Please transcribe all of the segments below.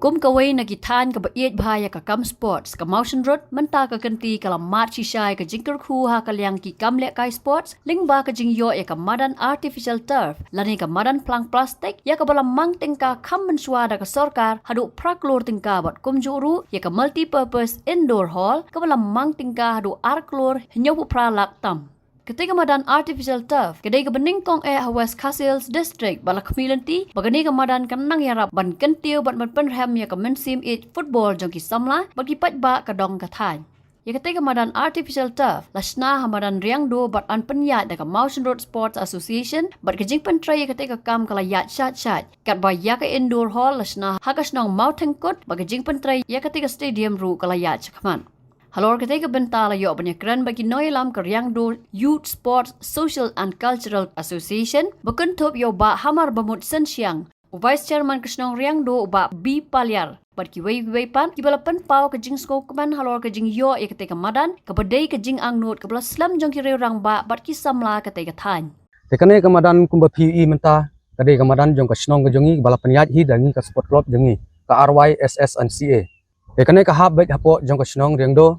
Kum kaway nagitan ka baiet bahaya ka kam sports ka motion road menta ka ganti kala mat shishay ka jingker khu ha kalyang ki kamle kai sports lingba ka jingyo ya ka madan artificial turf lani ka madan plang plastic ya ka bala mang tingka kam menswada ka sarkar hadu praklor tingka bat kum juru ya ka multi purpose indoor hall ka bala mang tingka hadu arklor nyobu pralak tam. Ketika madan artificial turf, kedai ke beningkong West Castles District, balak community, bagani ke madan kenang yarap ban kentiu bat penrem ya ke mensim it football jong ki samla, bagi pat ba ke dong kathan. Ya ketika madan artificial turf, lasna hamadan riang do bat an penyat ke Mountain Road Sports Association, bat kejing pentrai ya ketika kam kala yat shat, kat ba ya ke indoor hall lasna hakas nong mountain court, bagi jing pentrai ya ketika stadium ru kala yat chakman. Halor ketika bentala yo penyekran bagi noilam keryang do Youth Sports Social and Cultural Association berkentup yo ba hamar bamut sensiang Vice Chairman Krishnong Riang do ba B Palyar berkiwai pan kibala penpau kejing skokman halor kejing yo ya ketika madan kebedai kejing angnut kebala slam jong kiri orang ba berki samla ketika tan. Tekane kemadan kumba PE menta kade kemadan jong Krishnong kejongi kebala penyat hi dangi ke sport club jongi ke RYSS and CA. Tekane ka hab baik hapo jong Krishnong Riang do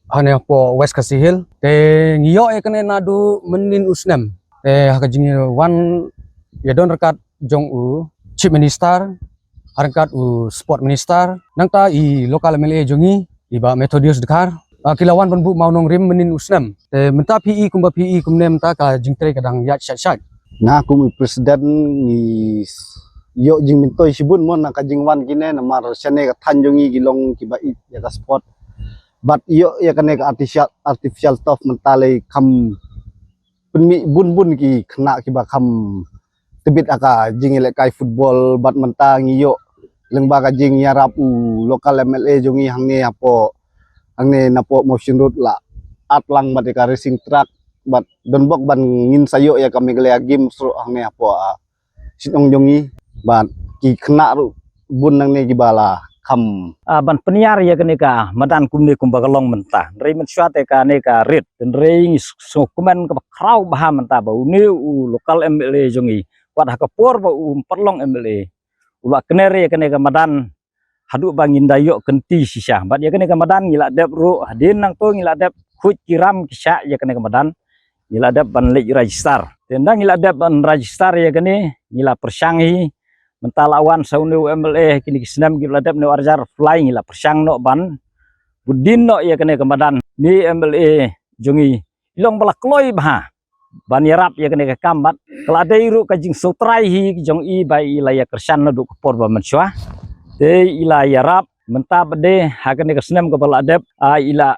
hane po West Kasihil te ngiyo ekane nadu menin usnem te hakajing wan ya don rekat jong u chief minister harkat u sport minister nangta I lokal MLA jongi iba Methodius Dekar kilawan penbu mau nong rim menin usnem te menta PE kumba PE kumnem ta ka jingtre kadang yat shat na kumi presiden ni yo jing mintoy sibun mon na kajing wan kine na mar sene ka tanjongi gilong kiba ya ka sport but yo ya kane artificial turf mentale kam penmi bun ki kena ki ba kam tebit aka jing kai football but mentang yo lengba ka jing yarap u lokal MLA jongi hangne apo hangne napo motion road la atlang badeka racing track but donbok ban ngin sayo ya kami gelea game so hangne apo sinong jongi but ki kena ru bun nang ne gibala kam ban peniar ya kenika madan kumne kumbagalong mentah rei mensuate ka neka red dan rei sokumen ke krau baha mentah bau ni u lokal MLA jongi wat hakapor bau perlong MLA ula kenere ya kenika madan hadu bangin dayo kenti sisa bat ya kenika madan ngila dep ru hadin nang to ngila dep khuj kiram kisah ya kenika madan ngila dep ban lej register tendang ngila dep ban register ya kene ngila persanghi mentalawan saunu MLA kini kisnam gila dep no arjar flying la persang no ban budin no ya kene kemadan ni MLA jongi ilong bala kloi bah ban yarap ya kene kambat kelade iru kajing sutrai hi jong I bai ila ya kersan no duk por ba menswa te ila yarap menta bede ha kene kisnam ke bala dep ila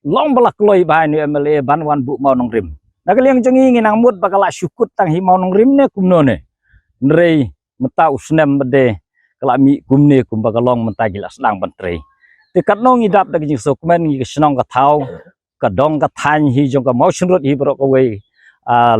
long bala kloi bah ni MLA ban wan bu mau nong rim nakaliang jongi nginang mut bakala syukut tang hi mau nong rim ne kumno ne nrei menta usnem bede kelami kumne kumbagalong menta gila selang bentrei dekat nong idap dagi sokmen ngi senong ka thau ka dong ka than hi jong ka motion road hi bro ka we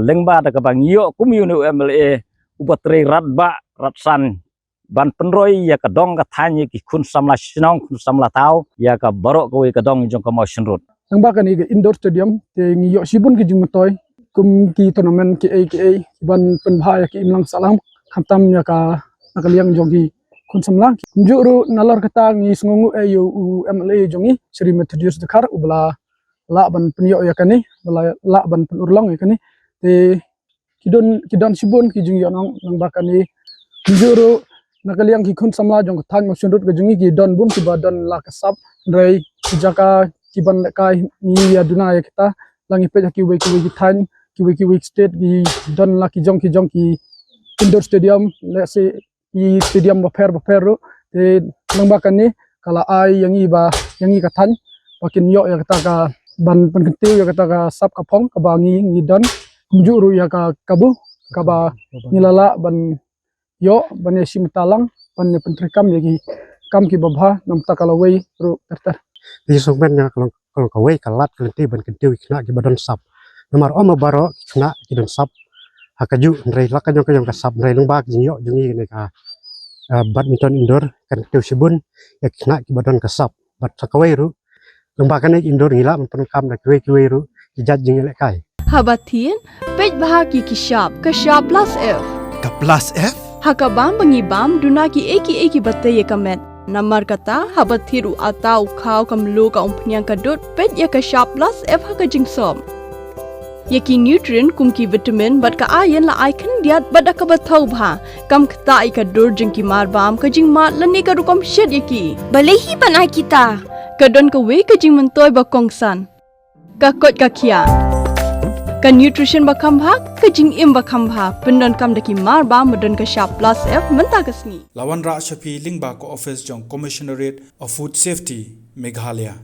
lengba da ka bangio kumyunu MLA ubatrei radba ratsan ban penroi ya ka dong ka than ki kun samla senong kun samla thau ya ka baro ka we ka dong jong ka motion road nangba kan ni indoor stadium te ngiyo sibun ki jing matoy kum ki tournament ki AKA ban penbha ya ki imlang salam khamtam ya ka nakaliang jogi kun samla juru nalor kata ngi sngungu ayu MLA jongi Sri Methodius Dekar ubla la ban penyo ya kani bala la ban penurlong ya kani te kidon sibun ki jing yonong nang bakani juru nakaliang ki kun samla jong thang motion road jongi ki don bum ki badon la kasap rei jaka kiban kai ni ya duna ya kita langi pe ki we ki than ki we state ki don la ki jong ki indoor stadium let's say I stadium baper te nangbakan ni kala ai yang i katan pakin yo ya kata ka ban penkentiu ya kata ka sap kapong ka bangi ngidon juru ya ka kabu ka ba nilala ban yo ban si matalang ban pentrikam ya ki kam ki babha nam ta kala wei ru terter di sokmen ya kalau kawai kalat kelenti ban kentiu kena ki badan sap nomor om baro kena ki don sap hakaju nrei lakajong kajong kasap nrei lungbak jingyo jungi ne ka badminton indoor kan tiu sibun ya kena ki badan kasap bat sakawai ru lumbakan indoor ngila penukam na kiwe ru ijat jingi lekai habatin pej bahagi ki shop ka shop plus F ka plus F Hakabam bangibam dunaki eki bataya kamet. Namar kata habat thiru atau kau kamlu ka umpnyang kadut pet ya ka sharp plus f haka jingsom. Yaki nutrient kumki vitamin bat ka ayan la icon diat bada ka bathau bha kam kta ka dur jingki marbam ka jingmat lani ka rukom shed yaki. Balehi panai kita. Kadon ka we ka jing mentoy ba kongsan. Ka kot ka kia. Ka nutrition ba kambha ka jing im ba kambha pendon kam daki marbam medon ka sharp plus f menta ka sngi. Lawan Ra Shafi Lingba ko office jong Commissionerate of Food Safety Meghalaya.